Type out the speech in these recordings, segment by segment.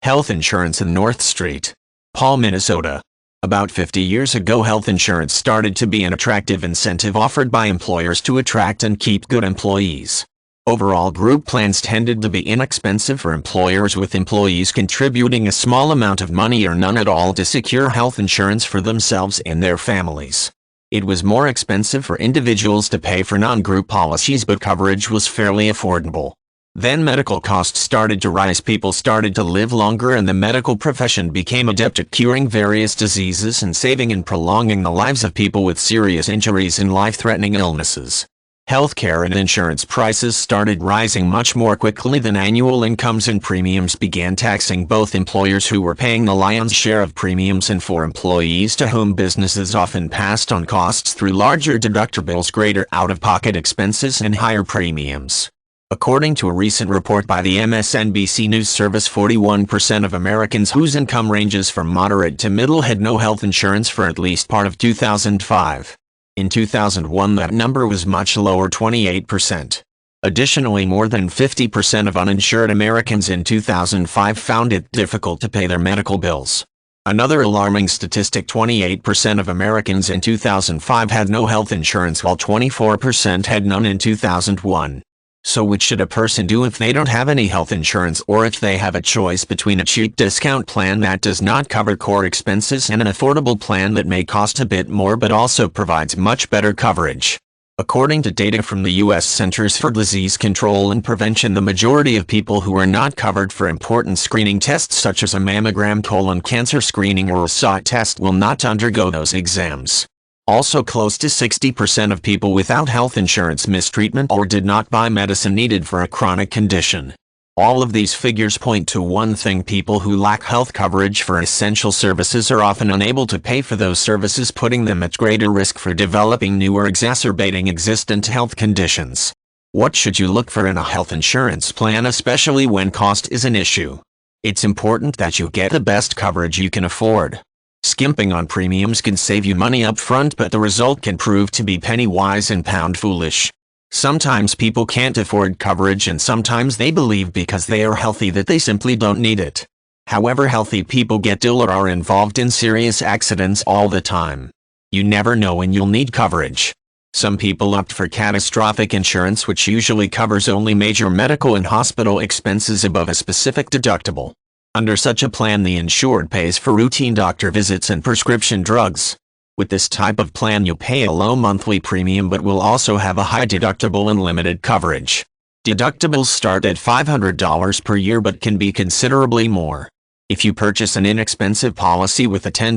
Health insurance in North Street, Paul, Minnesota. About 50 years ago, health insurance started to be an attractive incentive offered by employers to attract and keep good employees. Overall, group plans tended to be inexpensive for employers, with employees contributing a small amount of money or none at all to secure health insurance for themselves and their families. It was more expensive for individuals to pay for non-group policies, but coverage was fairly affordable. Then medical costs started to rise. People started to live longer, and the medical profession became adept at curing various diseases and saving and prolonging the lives of people with serious injuries and life-threatening illnesses. Healthcare and insurance prices started rising much more quickly than annual incomes, and premiums began taxing both employers, who were paying the lion's share of premiums, and for employees to whom businesses often passed on costs through larger deductibles, greater out-of-pocket expenses, and higher premiums. According to a recent report by the MSNBC News Service, 41% of Americans whose income ranges from moderate to middle had no health insurance for at least part of 2005. In 2001, that number was much lower, 28%. Additionally, more than 50% of uninsured Americans in 2005 found it difficult to pay their medical bills. Another alarming statistic: 28% of Americans in 2005 had no health insurance, while 24% had none in 2001. So what should a person do if they don't have any health insurance, or if they have a choice between a cheap discount plan that does not cover core expenses and an affordable plan that may cost a bit more but also provides much better coverage? According to data from the U.S. Centers for Disease Control and Prevention, the majority of people who are not covered for important screening tests such as a mammogram, colon cancer screening, or a SOT test will not undergo those exams. Also, close to 60% of people without health insurance missed treatment or did not buy medicine needed for a chronic condition. All of these figures point to one thing: people who lack health coverage for essential services are often unable to pay for those services, putting them at greater risk for developing new or exacerbating existent health conditions. What should you look for in a health insurance plan, especially when cost is an issue? It's important that you get the best coverage you can afford. Skimping on premiums can save you money up front, but the result can prove to be penny wise and pound foolish. Sometimes people can't afford coverage, and sometimes they believe because they are healthy that they simply don't need it. However, healthy people get ill or are involved in serious accidents all the time. You never know when you'll need coverage. Some people opt for catastrophic insurance, which usually covers only major medical and hospital expenses above a specific deductible. Under such a plan, the insured pays for routine doctor visits and prescription drugs. With this type of plan, you'll pay a low monthly premium but will also have a high deductible and limited coverage. Deductibles start at $500 per year but can be considerably more. If you purchase an inexpensive policy with a $10,000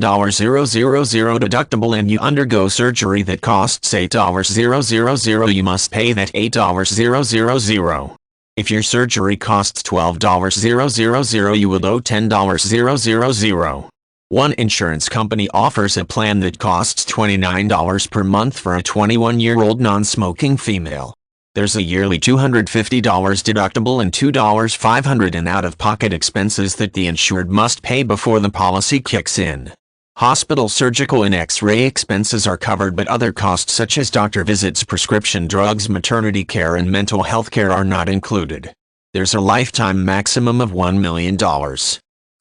deductible and you undergo surgery that costs $8,000, you must pay that $8,000. If your surgery costs $12,000, you will owe $10,000. One insurance company offers a plan that costs $29 per month for a 21-year-old non-smoking female. There's a yearly $250 deductible and $2,500 in out-of-pocket expenses that the insured must pay before the policy kicks in. Hospital, surgical, and X-ray expenses are covered, but other costs such as doctor visits, prescription drugs, maternity care, and mental health care are not included. There's a lifetime maximum of $1 million.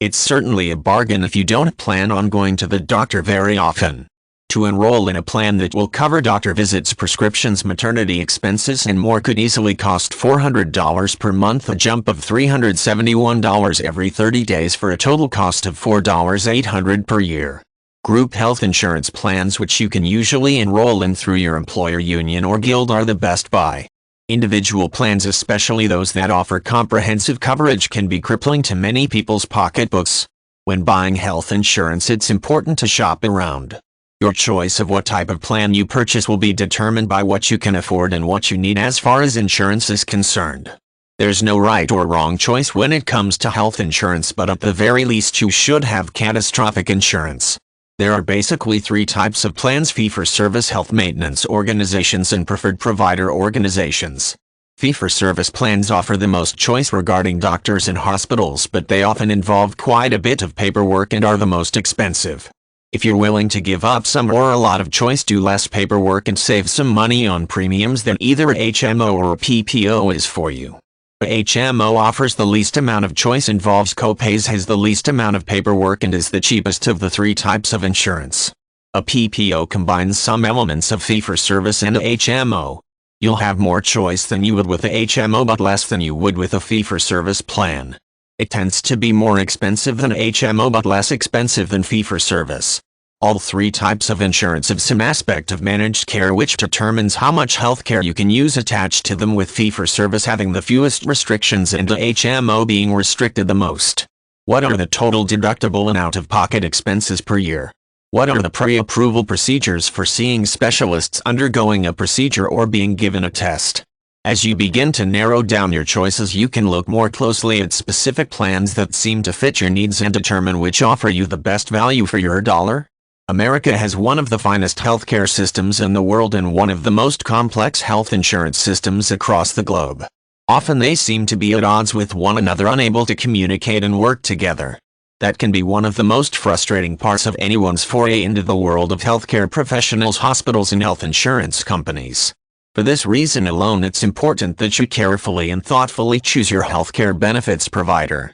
It's certainly a bargain if you don't plan on going to the doctor very often. To enroll in a plan that will cover doctor visits, prescriptions, maternity expenses, and more could easily cost $400 per month, a jump of $371 every 30 days for a total cost of $4,800 per year. Group health insurance plans, which you can usually enroll in through your employer union or guild, are the best buy. Individual plans, especially those that offer comprehensive coverage, can be crippling to many people's pocketbooks. When buying health insurance, it's important to shop around. Your choice of what type of plan you purchase will be determined by what you can afford and what you need as far as insurance is concerned. There's no right or wrong choice when it comes to health insurance, but at the very least you should have catastrophic insurance. There are basically three types of plans: fee-for-service health maintenance organizations and preferred provider organizations. Fee-for-service plans offer the most choice regarding doctors and hospitals, but they often involve quite a bit of paperwork and are the most expensive. If you're willing to give up some or a lot of choice, do less paperwork, and save some money on premiums, then either a HMO or a PPO is for you. HMO offers the least amount of choice, involves copays, has the least amount of paperwork, and is the cheapest of the three types of insurance. A PPO combines some elements of fee-for-service and a HMO. You'll have more choice than you would with a HMO but less than you would with a fee-for-service plan. It tends to be more expensive than a HMO but less expensive than fee-for-service. All three types of insurance have some aspect of managed care which determines how much healthcare you can use attached to them, with fee-for-service having the fewest restrictions and a HMO being restricted the most. What are the total deductible and out-of-pocket expenses per year? What are the pre-approval procedures for seeing specialists, undergoing a procedure, or being given a test? As you begin to narrow down your choices, you can look more closely at specific plans that seem to fit your needs and determine which offer you the best value for your dollar. America has one of the finest healthcare systems in the world and one of the most complex health insurance systems across the globe. Often they seem to be at odds with one another, unable to communicate and work together. That can be one of the most frustrating parts of anyone's foray into the world of healthcare professionals, hospitals, and health insurance companies. For this reason alone, it's important that you carefully and thoughtfully choose your healthcare benefits provider.